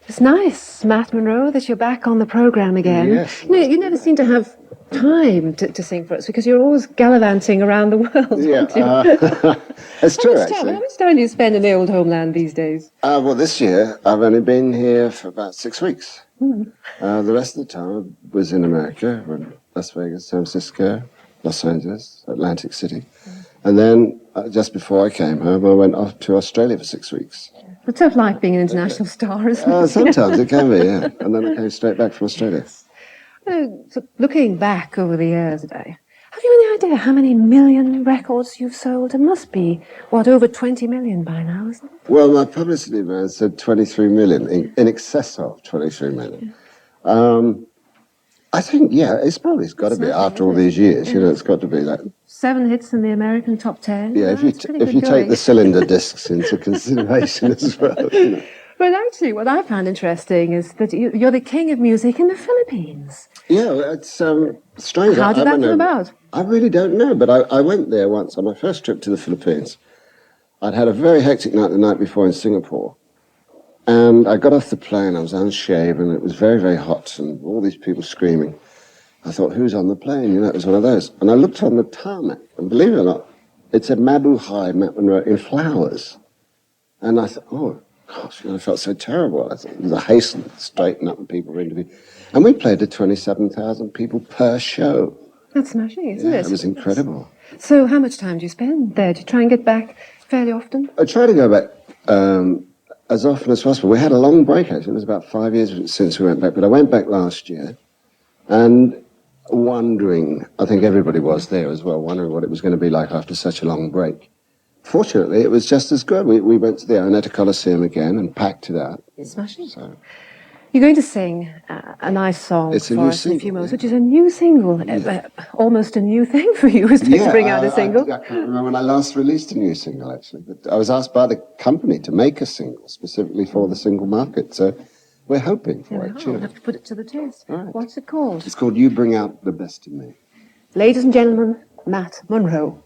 It's nice, Matt Monro, that you're back on the programme again. Yes. You never seem to have time to sing for us because you're always gallivanting around the world, Yeah, aren't you? it's true, actually. How much time do you spend in the old homeland these days? Well, this year, I've only been here for about 6 weeks. The rest of the time I was in America, Las Vegas, San Francisco, Los Angeles, Atlantic City. And then, just before I came home, I went off to Australia for 6 weeks. It's tough life being an international star, isn't it? Sometimes it can be, yeah. And then I came straight back from Australia. So looking back over the years, have you any idea how many million records you've sold? It must be, over 20 million by now, isn't it? Well, my publicity man said 23 million, in excess of 23 million. I think, it's got to be after all these years. You know, it's got to be that. 7 hits in the American top 10. Yeah, if you take the cylinder discs into consideration as well. You know. But actually, what I found interesting is that you're the king of music in the Philippines. Yeah, it's strange. How did that come about? I really don't know, but I went there once on my first trip to the Philippines. I'd had a very hectic night the night before in Singapore. And I got off the plane, I was unshaven, it was very, very hot, and all these people screaming. I thought, who's on the plane? You know, it was one of those. And I looked on the tarmac, and believe it or not, it said Mabuhay, Matt Monro, in flowers. And I thought, oh, gosh, I felt so terrible. I thought, it was a hasten to straighten up, and people were interviewing. And we played to 27,000 people per show. That's smashing, isn't it? It was incredible. So how much time do you spend there? Do you try and get back fairly often? I try to go back as often as possible. We had a long break, actually. It was about 5 years since we went back, but I went back last year and wondering, I think everybody was there as well, wondering what it was going to be like after such a long break. Fortunately, it was just as good. We went to the Araneta Coliseum again and packed it out. It's smashing. So. You're going to sing a nice song for us in a few moments, which is a new single. Almost a new thing for you, isn't it, to bring out a single? I can't remember when I last released a new single, actually. But I was asked by the company to make a single specifically for the single market. So we're hoping for it. We'll have to put it to the test. Right. What's it called? It's called You Bring Out the Best in Me. Ladies and gentlemen, Matt Monro.